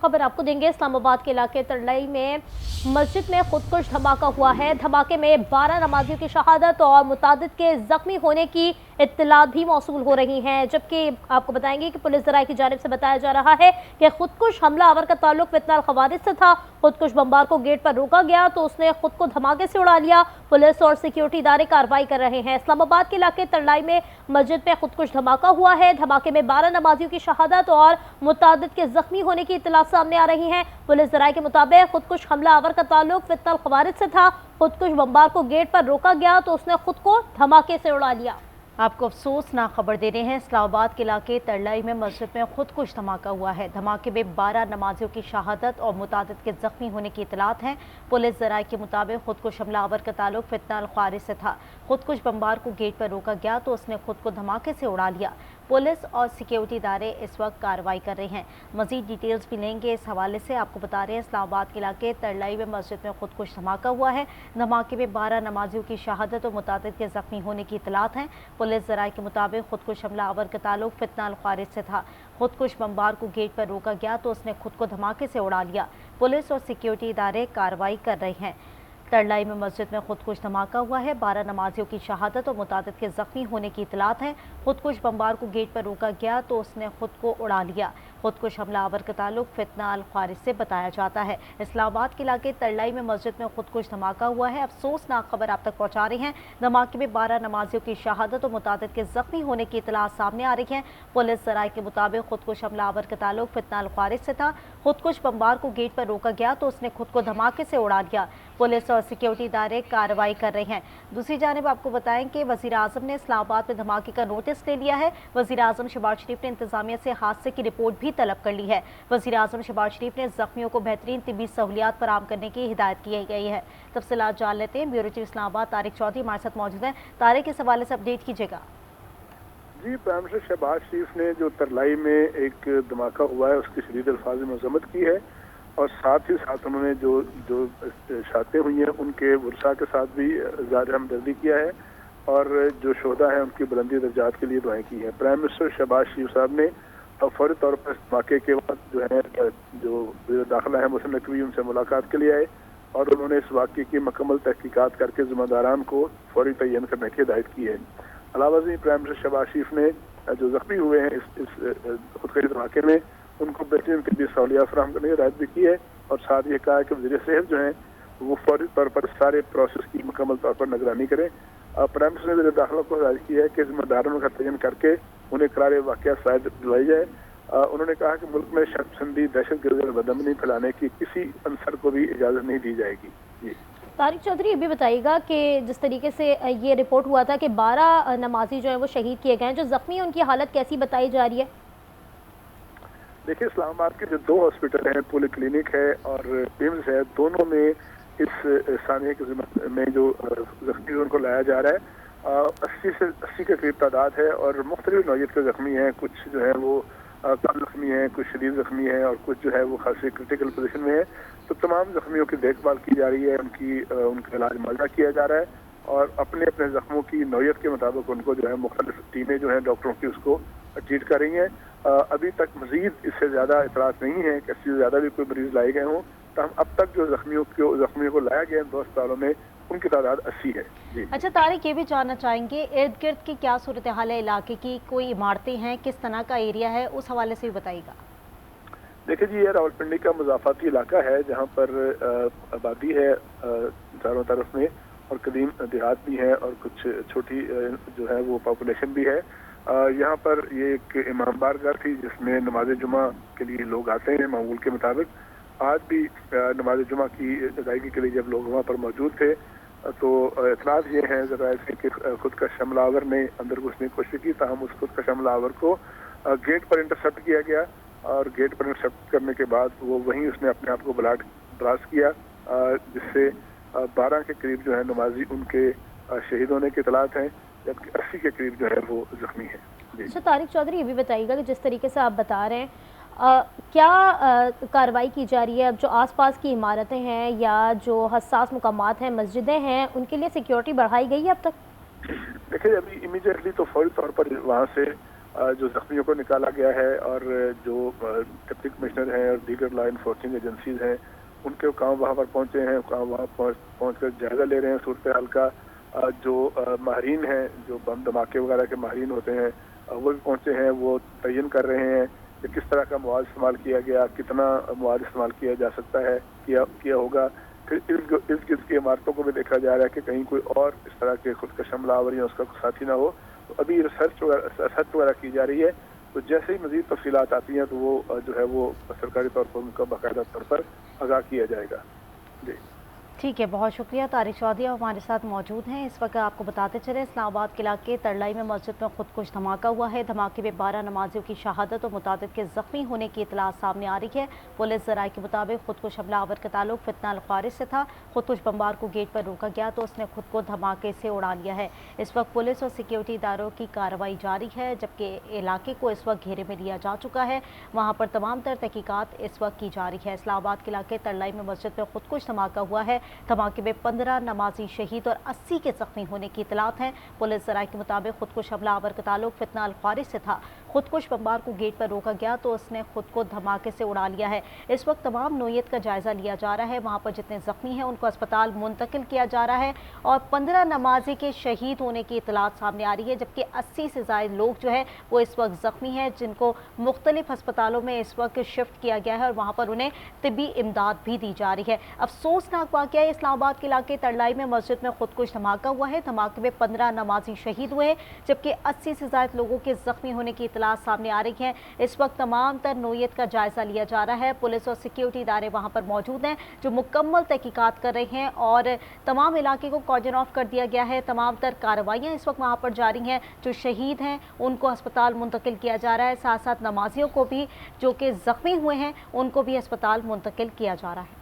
खबर आपको देंगे। इस्लामाबाद के इलाके तरलई में मस्जिद में खुदकुश धमाका हुआ है। धमाके में 12 नमाजियों की शहादत और मुतादिद के जख्मी होने की इत्तलात भी मौसूल हो रही हैं। जबकि आपको बताएंगे कि पुलिस ज़राए की जानिब से बताया जा रहा है कि खुदकुश हमला आवर का ताल्लुक फितना अल खवारिज से था। खुदकुश बम्बार को गेट पर रोका गया तो उसने खुद को धमाके से उड़ा लिया। पुलिस और सिक्योरिटी इदारे कार्रवाई कर रहे हैं। इस्लामाबाद के इलाके तरलाई में मस्जिद में खुदकुश धमाका हुआ है। धमाके में 12 नमाजियों की शहादत और मुतादिद के जख्मी होने की इत्तलात सामने आ रही हैं। पुलिस ज़राए के मुताबिक खुदकुश हमला आवर का ताल्लुक फितना अल खवारिज से था। खुदकुश बम्बार को गेट पर रोका गया तो उसने खुद को धमाके से उड़ा लिया। आपको अफसोसनाक खबर दे रहे हैं। इस्लामाबाद के इलाके तरलाई में मस्जिद में खुदकुश धमाका हुआ है। धमाके में 12 नमाजियों की शहादत और मुतादिद के जख्मी होने की इतलात हैं। पुलिस ज़राए के मुताबिक खुदकुश हमलावर का ताल्लुक फितना अल खवारिज से था। खुदकुश बम्बार को गेट पर रोका गया तो उसने खुद को धमाके से उड़ा लिया। पुलिस और सिक्योरिटी इदारे इस वक्त कार्रवाई कर रहे हैं। मजीद डिटेल्स भी लेंगे। इस हवाले से आपको बता रहे हैं, इस्लामाबाद के इलाके तरलाई में मस्जिद में खुदकुश धमाका हुआ है। धमाके में 12 नमाजियों की शहादत और मुतादिद के जख्मी होने की इतलात हैं। पुलिस ज़राए के मुताबिक खुदकुश हमला आवर का ताल्लुक फितना अल खवारिज से था। खुदकुश बम्बार को गेट पर रोका गया तो उसने खुद को धमाके से उड़ा लिया। पुलिस और सिक्योरिटी इदारे कार्रवाई कर रहे हैं। तरलाई में मस्जिद में खुदकुश धमाका हुआ है। 12 नमाजियों की शहादत और मुतादिद के जख्मी होने की इतलात हैं। खुदकुश बम्बार को गेट पर रोका गया तो उसने खुद को उड़ा लिया। खुदकुश हमला आवर का ताल्लुक फितना अल खवारिज से बताया जाता है। इस्लामाबाद के इलाके तरलाई में मस्जिद में खुदकुश धमाका हुआ है। अफसोसनाक खबर आप तक पहुंचा रहे हैं। धमाके में 12 नमाजियों की शहादत और मुतादिद के जख्मी होने की इतलात सामने आ रही हैं। पुलिस ज़राए के मुताबिक खुदकुश हमला आवर का ताल्लुक फितना अल खवारिज से था। खुदकुश बम्बार को गेट पर रोका गया तो उसने खुद को धमाके से उड़ा लिया। पुलिस और सिक्योरिटी इदारे कार्रवाई कर रहे हैं। दूसरी जानिब आपको बताएं कि वज़ीर आज़म ने इस्लामाबाद में धमाके का नोटिस ले लिया है। वज़ीर आज़म शहबाज शरीफ ने इंतजामिया से हादसे की रिपोर्ट भी तलब कर ली है। वज़ीर आज़म शहबाज शरीफ ने जख्मियों को बेहतरीन तिब्बी सहूलियात फराहम करने की हिदायत की गई है। तफसीलात जान लेते हैं। ब्यूरो चीफ इस्लामाबाद तारिक चौधरी हमारे साथ मौजूद हैं। तारिक, इस हवाले से अपडेट कीजिएगा। जी, प्राइम मिनिस्टर शहबाज शरीफ ने जो तरलाई में एक धमाका हुआ है उसकी शदीद अल्फाज में मज़म्मत की है और साथ ही साथ उन्होंने जो शातें हुई हैं उनके वर्षा के साथ भी ज़ाहिर हमदर्दी किया है और जो शोहदा हैं उनकी बुलंदी दर्जात के लिए दुआएं की हैं। प्राइम मिनिस्टर शहबाज शरीफ साहब ने फौरी तौर पर इस धमाके के बाद जो वज़ीर दाखिला है मोहसिन नकवी उनसे मुलाकात के लिए आए और उन्होंने इस वाक़े की मुकम्मल तहकीकात करके ज़िम्मेदारान को फौरी तयन करने की हिदायत की है। अलावा प्राइम मिनिस्टर शहबाज शरीफ ने जो जख्मी हुए हैं इस खुदकुशी धमाके में उनको बेहतरीन तिब्बी सहूलियात फराहम करने की हिदायत भी की है और साथ ये कहा है कि वज़ीर सेहत जो हैं वो फौरी तौर पर सारे प्रोसेस की मुकम्मल तौर पर निगरानी करें। प्राइम मिनिस्टर ने वज़ीर दाखिला को हिदायत की है कि ज़िम्मेदारों का तयन करके उन्हें करार वाक़या शायद दिलवाई जाए। उन्होंने कहा कि मुल्क में शर्पसंदी, दहशतगर्दी और बदअमनी फैलाने की किसी अंसर को भी इजाज़त नहीं दी जाएगी। जी तारिक चौधरी, ये भी बताइएगा कि जिस तरीके से ये रिपोर्ट हुआ था कि 12 नमाजी जो हैं वो शहीद किए गए हैं, जो जख्मी हैं उनकी हालत कैसी बताई जा रही है? देखिए, इस्लामाबाद के जो 2 हॉस्पिटल हैं, पोली क्लिनिक है और पिम्स है, दोनों में इस सानिया के में जो जख्मी उनको लाया जा रहा है 80 के करीब तादाद है और मुख्तलिफ नौयत के जख्मी हैं। कुछ जो है वो कम जख्मी हैं, कुछ शदीद जख्मी हैं और कुछ जो है वो खासी क्रिटिकल पोजीशन में है। तो तमाम जख्मियों की देखभाल की जा रही है, उनका इलाज मुआवजा किया जा रहा है और अपने अपने जख्मों की नौयत के मुताबिक उनको जो है मुख्तलिफ टीमें जो है डॉक्टरों की उसको ट्रीट कर रही हैं। अभी तक मजीद इससे ज़्यादा इतलात नहीं है कि इससे ज़्यादा भी कोई मरीज लाए गए हों। तो हम अब तक जो जख्मियों को लाया गया 2 अस्पतालों में उनकी तादाद 80 है। जी अच्छा तारिक, ये भी जानना चाहेंगे इर्द गिर्द की क्या सूरत हाल है इलाके की? कोई इमारतें हैं, किस तरह का एरिया है, उस हवाले से भी बताइएगा। देखिए जी, ये रावलपिंडी का मुज़ाफ़ाती इलाका है जहाँ पर आबादी है चारों तरफ में और कदीम देहात भी है और कुछ छोटी जो है वो पॉपुलेशन भी है। यहाँ पर ये एक इमाम बारगाह थी जिसमें नमाज जुमा के लिए लोग आते हैं मामूल के मुताबिक। आज भी नमाज जुमा की अदायगी के लिए जब लोग वहाँ पर मौजूद थे तो इतलात ये हैं ज़रा से कि खुद का हमलावर ने अंदर घुसने की कोशिश की, ताहम उस खुद का हमलावर को गेट पर इंटरसेप्ट किया गया और गेट पर इंटरसेप्ट करने के बाद वो वहीं उसने अपने आप को ब्लास्ट किया जिससे 12 के करीब जो है नमाजी उनके शहीद होने की इतलात हैं जबकि 80 के करीब जो है वो जख्मी है। अच्छा तारिक चौधरी, ये भी बताइएगा कि जिस तरीके से आप बता रहे हैं क्या कार्रवाई की जा रही है अब जो आसपास की इमारतें हैं या जो हसास मुकामात हैं, मस्जिदें हैं, उनके लिए सिक्योरिटी बढ़ाई गई है अब तक? देखिए, अभी इमीडिएटली तो फौरी तौर पर वहाँ से जो जख्मियों को निकाला गया है और जो डिप्टी कमिश्नर हैं और दीगर लॉ इन्फोर्सिंग एजेंसीज हैं उनके काम वहाँ पर पहुँचे हैं, काम वहाँ पहुँच कर जायज़ा ले रहे हैं सूरत हाल का। जो माहिरीन हैं, जो बम धमाके वगैरह के माहिरीन होते हैं, वो भी पहुँचे हैं, वो तयन कर रहे हैं कि किस तरह का मवाद इस्तेमाल किया गया, कितना मवाद इस्तेमाल किया जा सकता है, किया होगा। फिर इर्द गिर्द की इमारतों को भी देखा जा रहा है कि कहीं कोई और इस तरह के खुदकश हमलावर या उसका साथी ना हो। तो अभी रिसर्च वगैरह की जा रही है, तो जैसे ही मज़ीद तफसीलात आती हैं तो वो जो है वो सरकारी तौर पर उनका बाकायदा तौर पर आगाह किया जाएगा। जी ठीक है, बहुत शुक्रिया। तारिक चौधरी हमारे साथ मौजूद हैं। इस वक्त आपको बताते चले, इस्लामाबाद के इलाके तरलाई में मस्जिद में खुदकुश धमाका हुआ है। धमाके में 12 नमाजियों की शहादत और मुतादिद के जख्मी होने की इतलात सामने आ रही है। पुलिस ज़राए के मुताबिक खुदकुश हमलावर का ताल्लुक फितना अल-ख़ारिज से था। खुदकुश बमबार को गेट पर रोका गया तो उसने खुद को धमाके से उड़ा लिया है। इस वक्त पुलिस और सिक्योरिटी इदारों की कार्रवाई जारी है, जबकि इलाके को इस वक्त घेरे में लिया जा चुका है। वहाँ पर तमाम तर तहकीकात इस वक्त की जा रही है। इस्लामाबाद के इलाके तरलाई में मस्जिद में खुदकुश धमाका हुआ है। धमाके में 15 नमाजी शहीद और 80 के जख्मी होने की इतलात हैं। पुलिस ज़राए के मुताबिक खुदकुश हमलावर का ताल्लुक फितना अल-ख़ारिज से था। खुदकुश बमबार को गेट पर रोका गया तो उसने खुद को धमाके से उड़ा लिया है। इस वक्त तमाम नोयत का जायज़ा लिया जा रहा है। वहाँ पर जितने जख्मी हैं उनको अस्पताल मुंतकिल किया जा रहा है और 15 नमाजी के शहीद होने की इतलात सामने आ रही है, जबकि 80 से ज़ायद लोग जो है वो इस वक्त जख्मी हैं, जिनको मुख्तलिफ अस्पतालों में इस वक्त शिफ्ट किया गया है और वहाँ पर उन्हें तिब्बी इमदाद भी दी जा रही है। अफसोसनाक वाक़या इस्लामाबाद के इलाके तरलाई में मस्जिद में खुदकुश धमाका हुआ है। धमाके में 15 नमाजी शहीद हुए, जबकि 80 से ज़ायद लोगों के जख्मी होने की इतलात सामने आ रही है। इस वक्त तमाम तर नोयत का जायज़ा लिया जा रहा है। पुलिस और सिक्योरिटी इदारे वहाँ पर मौजूद हैं जो मुकम्मल तहकीकात कर रहे हैं और तमाम इलाके को कॉर्डन ऑफ कर दिया गया है। तमाम तर कार्रवाइयाँ इस वक्त वहाँ पर जारी हैं। जो शहीद हैं उनको अस्पताल मुंतकिल किया जा रहा है, साथ साथ नमाजियों को भी जो कि जख्मी हुए हैं उनको भी अस्पताल मुंतकिल किया जा रहा है।